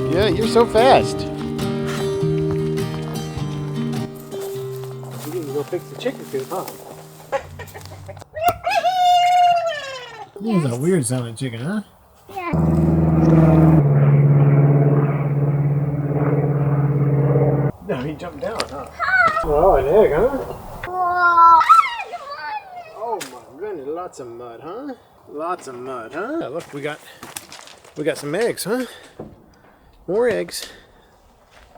Yeah, you're so fast. You can go fix the chicken coop, huh? This is a weird sounding chicken, huh? Yeah. No, he jumped down, huh? Oh, an egg, huh? Whoa. Oh my goodness, lots of mud, huh? Lots of mud, huh? Yeah, look, we got some eggs, huh? More eggs.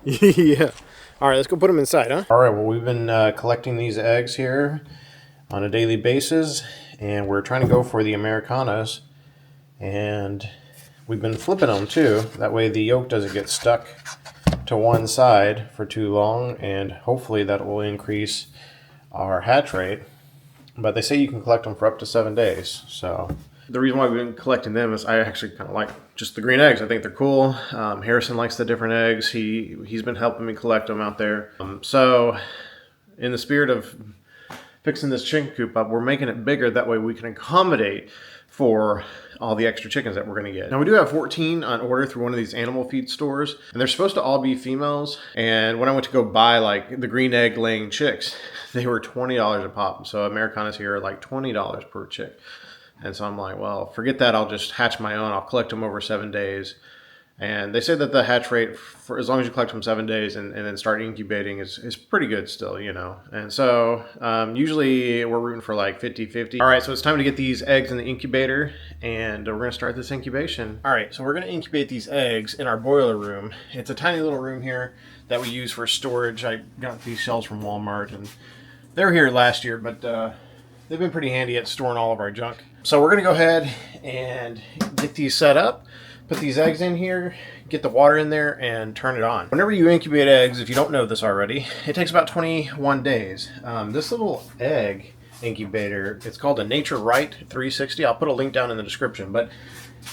Yeah. All right, let's go put them inside, huh? All right, well, we've been collecting these eggs here on a daily basis, and we're trying to go for the Americanas, and we've been flipping them too. That way the yolk doesn't get stuck to one side for too long, and hopefully that will increase our hatch rate. But they say you can collect them for up to 7 days. So the reason why we've been collecting them is I actually kind of like just the green eggs. I think they're cool. Harrison likes the different eggs. He's been helping me collect them out there. So in the spirit of fixing this chicken coop up, we're making it bigger. That way we can accommodate for all the extra chickens that we're going to get. Now we do have 14 on order through one of these animal feed stores, and they're supposed to all be females. And when I went to go buy like the green egg laying chicks, they were $20 a pop. So Americanas here are like $20 per chick. And so I'm like, well, forget that. I'll just hatch my own. I'll collect them over 7 days. And they say that the hatch rate, for as long as you collect them 7 days and then start incubating, is pretty good still, you know. And so usually we're rooting for like 50-50. All right, so it's time to get these eggs in the incubator, and we're going to start this incubation. All right, so we're going to incubate these eggs in our boiler room. It's a tiny little room here that we use for storage. I got these shells from Walmart, and they were here last year, but they've been pretty handy at storing all of our junk. So we're going to go ahead and get these set up. Put these eggs in here, get the water in there, and turn it on. Whenever you incubate eggs, if you don't know this already, it takes about 21 days. This little egg incubator, it's called a Nature Right 360. I'll put a link down in the description, but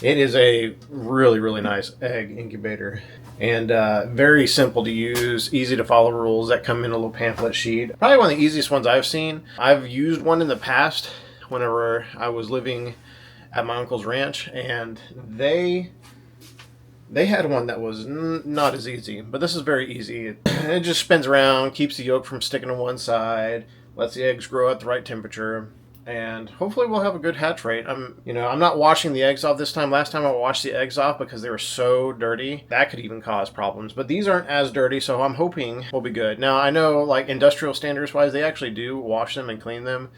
it is a really, really nice egg incubator. And very simple to use, easy to follow rules that come in a little pamphlet sheet. Probably one of the easiest ones I've seen. I've used one in the past whenever I was living at my uncle's ranch, and they had one that was not as easy, but this is very easy. It just spins around, keeps the yolk from sticking to one side, lets the eggs grow at the right temperature, and hopefully we'll have a good hatch rate. I'm not washing the eggs off this time. Last time I washed the eggs off because they were so dirty. That could even cause problems, but these aren't as dirty, so I'm hoping we'll be good. Now, I know, like, industrial standards wise, they actually do wash them and clean them,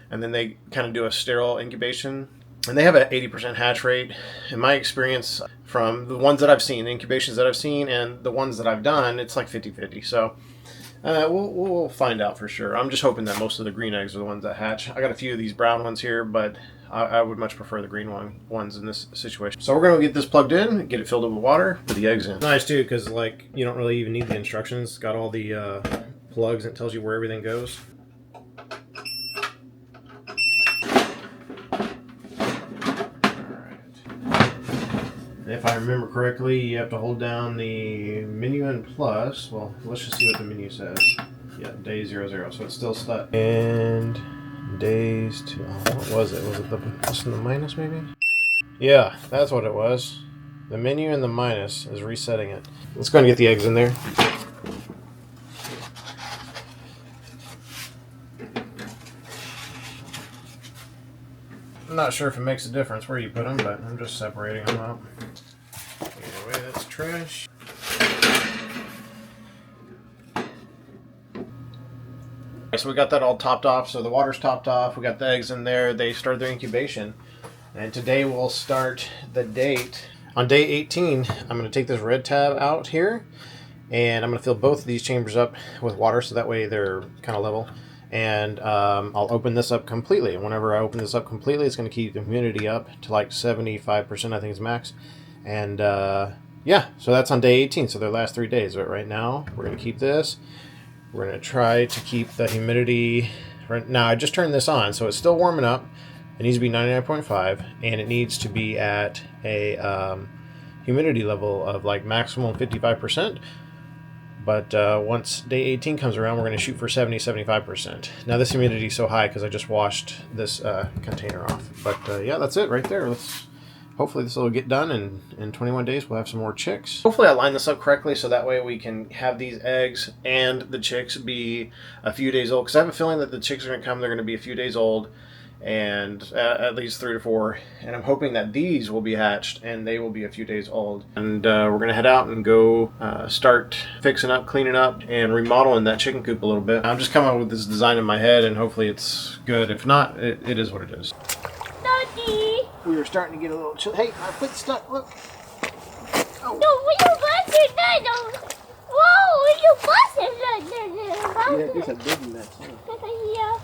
and then they kind of do a sterile incubation. And they have an 80% hatch rate. In my experience, from the ones that I've seen, the incubations that I've seen, and the ones that I've done, it's like 50-50. So we'll find out for sure. I'm just hoping that most of the green eggs are the ones that hatch. I got a few of these brown ones here, but I would much prefer the green ones in this situation. So we're going to get this plugged in, get it filled up with water, put the eggs in. Nice too, because like you don't really even need the instructions. It's got all the plugs, and it tells you where everything goes. If I remember correctly, you have to hold down the menu and plus. Well, let's just see what the menu says. Yeah, day 00. So it's still stuck. And days to, what was it? Was it the plus and the minus maybe? Yeah, that's what it was. The menu and the minus is resetting it. Let's go and get the eggs in there. I'm not sure if it makes a difference where you put them, but I'm just separating them out. Either way, that's trash. So we got that all topped off. So the water's topped off. We got the eggs in there. They started their incubation. And today we'll start the date. On day 18, I'm going to take this red tab out here. And I'm going to fill both of these chambers up with water so that way they're kind of level. And I'll open this up completely. And whenever I open this up completely, it's going to keep the humidity up to like 75%, I think is max. And yeah, so that's on day 18, so their last 3 days. But right now, we're going to keep this. We're going to try to keep the humidity. Right now, I just turned this on, so it's still warming up. It needs to be 99.5, and it needs to be at a humidity level of like maximum 55%. But once day 18 comes around, we're going to shoot for 70-75%. Now this humidity is so high because I just washed this container off. But yeah, that's it right there. Let's hopefully this will get done, and in 21 days we'll have some more chicks. Hopefully I line this up correctly so that way we can have these eggs and the chicks be a few days old, because I have a feeling that the chicks are going to come, they're going to be a few days old, and at least 3 to 4, and I'm hoping that these will be hatched and they will be a few days old. And we're going to head out and go start fixing up, cleaning up, and remodeling that chicken coop a little bit. I'm just coming up with this design in my head, and hopefully it's good. If not, it is what it is. Daddy! We were starting to get a little chill. Hey, my foot's stuck, look. Oh. No, when you bust it, no. Whoa, when you bust it, Yeah, it's a big mess. Yeah.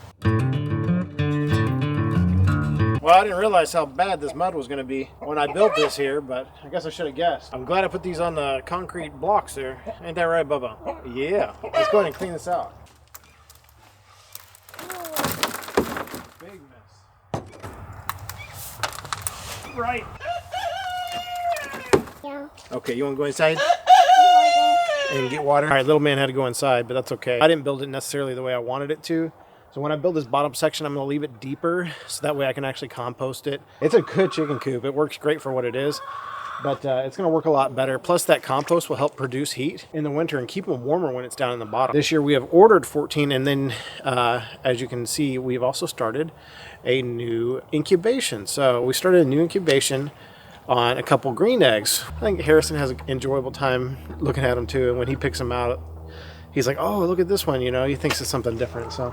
Well, I didn't realize how bad this mud was going to be when I built this here, but I guess I should have guessed. I'm glad I put these on the concrete blocks there. Ain't that right, Bubba? Yeah. Let's go ahead and clean this out. Big mess. Right. Yeah. Okay, you want to go inside and get water? All right, little man had to go inside, but that's okay. I didn't build it necessarily the way I wanted it to. So when I build this bottom section, I'm going to leave it deeper so that way I can actually compost it. It's a good chicken coop. It works great for what it is, but it's going to work a lot better. Plus that compost will help produce heat in the winter and keep them warmer when it's down in the bottom. This year we have ordered 14, and then as you can see, we've also started a new incubation. So we started a new incubation on a couple green eggs. I think Harrison has an enjoyable time looking at them too, and when he picks them out, he's like, oh, look at this one, you know, he thinks it's something different. So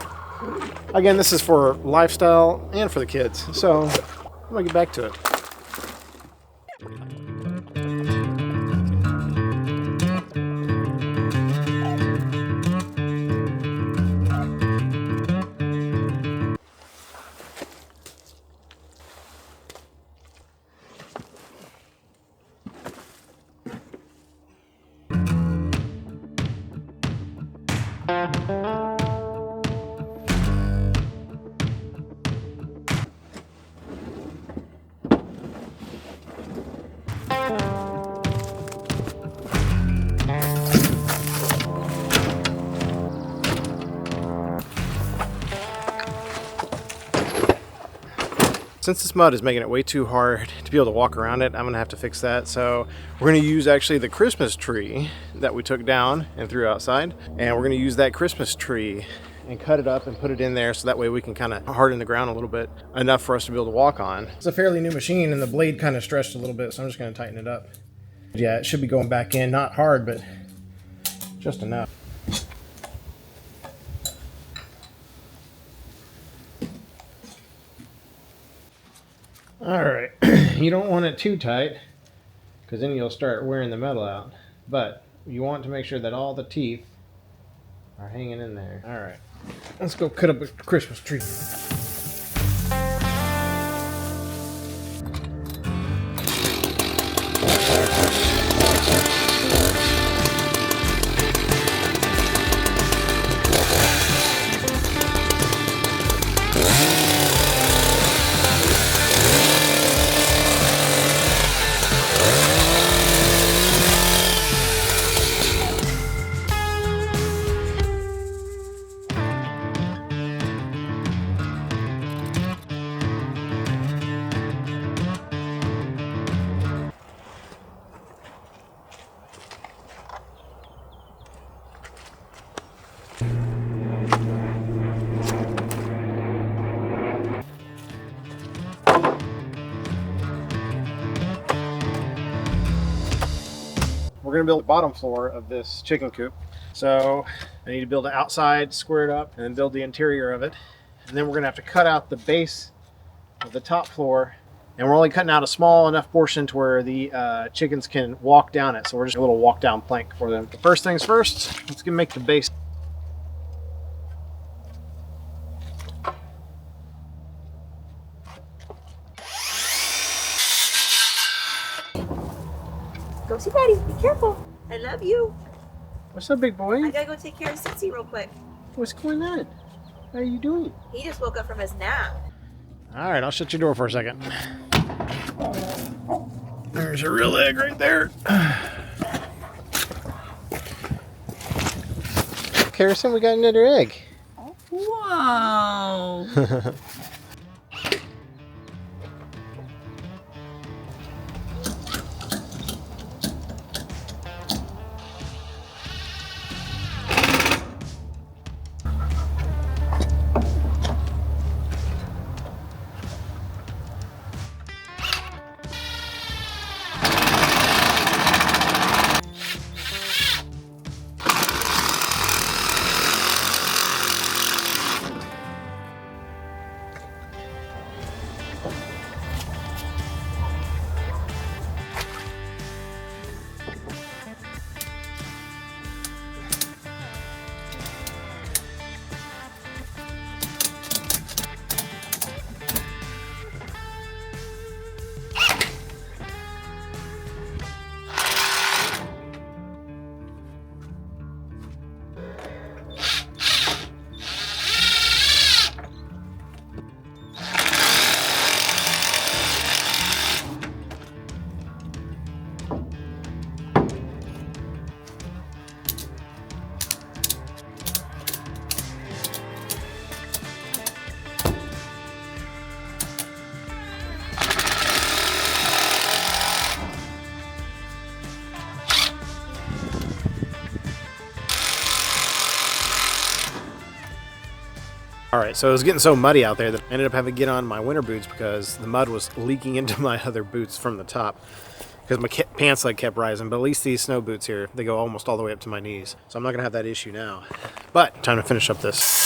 again, this is for lifestyle and for the kids. So I'm gonna get back to it. Since this mud is making it way too hard to be able to walk around it, I'm gonna have to fix that. So we're gonna use actually the Christmas tree that we took down and threw outside, and we're gonna use that Christmas tree and cut it up and put it in there so that way we can kind of harden the ground a little bit, enough for us to be able to walk on. It's a fairly new machine and the blade kind of stretched a little bit, so I'm just gonna tighten it up. Yeah, it should be going back in, not hard, but just enough. All right, you don't want it too tight because then you'll start wearing the metal out, but you want to make sure that all the teeth are hanging in there. All right, let's go cut up a Christmas tree. We're gonna build the bottom floor of this chicken coop. So I need to build it outside, square it up, and then build the interior of it. And then we're gonna have to cut out the base of the top floor. And we're only cutting out a small enough portion to where the chickens can walk down it. So we're just a little walk down plank for them. But first things first, let's go make the base. Go see Daddy. Be careful. I love you. What's up, big boy? I gotta go take care of Sissy real quick. What's going on? How are you doing? He just woke up from his nap. All right, I'll shut your door for a second. There's a real egg right there. Harrison, we got another egg. Wow. All right, so it was getting so muddy out there that I ended up having to get on my winter boots because the mud was leaking into my other boots from the top because my pants leg kept rising. But at least these snow boots here, they go almost all the way up to my knees. So I'm not gonna have that issue now. But time to finish up this.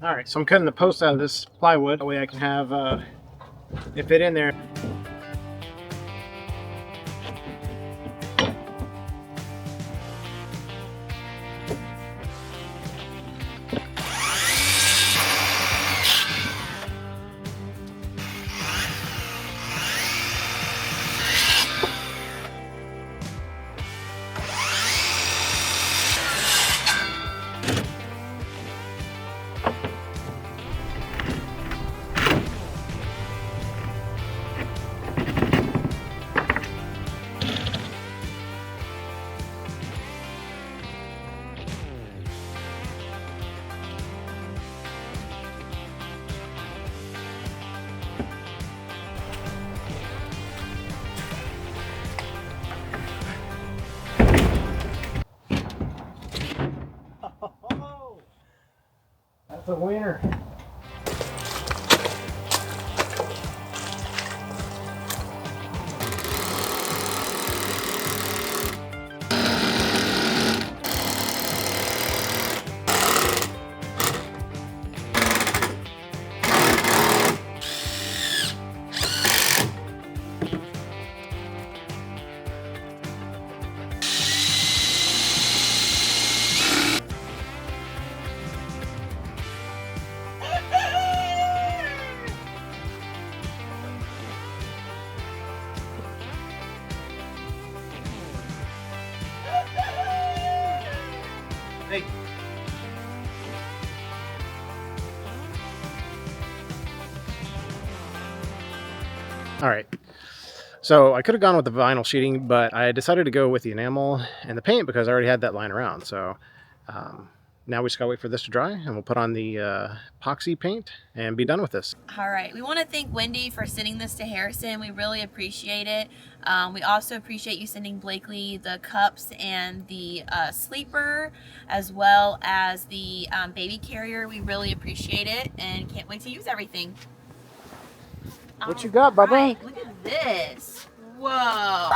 All right, so I'm cutting the posts out of this plywood. That way I can have it fit in there. That's a winner. Hey. All right. So I could have gone with the vinyl sheeting, but I decided to go with the enamel and the paint because I already had that lying around. So now we just gotta wait for this to dry and we'll put on the epoxy paint and be done with this. All right, we want to thank Wendy for sending this to Harrison. We really appreciate it. We also appreciate you sending Blakely the cups and the sleeper, as well as the baby carrier. We really appreciate it and can't wait to use everything. What you got, Bubba? Right, look at this. Whoa.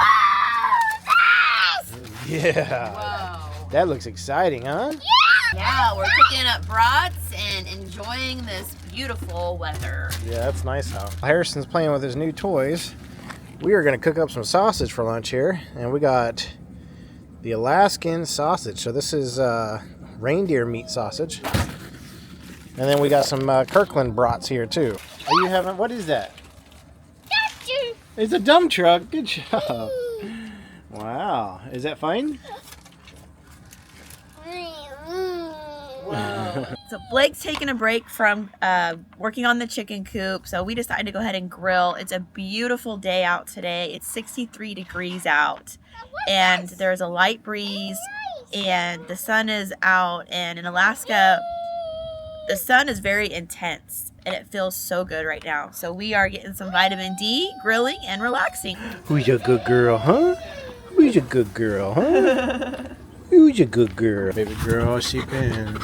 Yeah. Whoa. That looks exciting, huh? Yeah, we're cooking up brats and enjoying this beautiful weather. Yeah, that's nice out. Harrison's playing with his new toys. We are going to cook up some sausage for lunch here, and we got the Alaskan sausage. So this is reindeer meat sausage. And then we got some Kirkland brats here too. Are you having, what is that? It's a dump truck. Good job. Wow. Is that fun? So Blake's taking a break from working on the chicken coop, so we decided to go ahead and grill. It's a beautiful day out today. It's 63 degrees out, and there's a light breeze, and the sun is out. And in Alaska, the sun is very intense, and it feels so good right now. So we are getting some vitamin D, grilling, and relaxing. Who's your good girl, huh? Who's your good girl, huh? Who's your good girl? Baby girl, she been.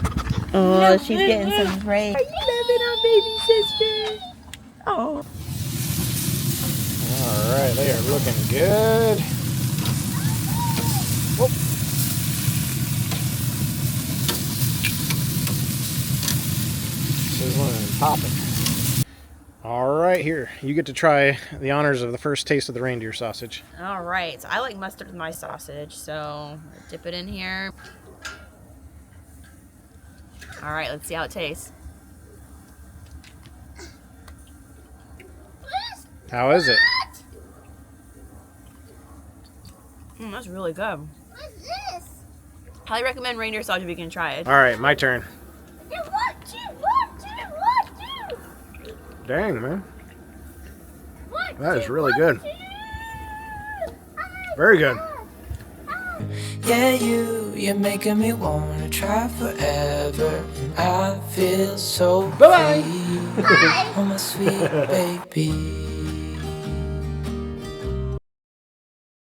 Oh, she's getting some break. Are you loving our baby sister? Oh. All right, they are looking good. Whoop. Sizzling and popping. All right, here. You get to try the honors of the first taste of the reindeer sausage. All right. So I like mustard with my sausage, so dip it in here. All right, let's see how it tastes. How is it? That's really good. What's this? Highly recommend reindeer sausage if you can try it. All right, my turn. One, two. Dang, man. One, That is two, really one, good. two. Very good. Yeah, you're making me wanna try forever. I feel so Bye-bye. free. Oh, my sweet baby.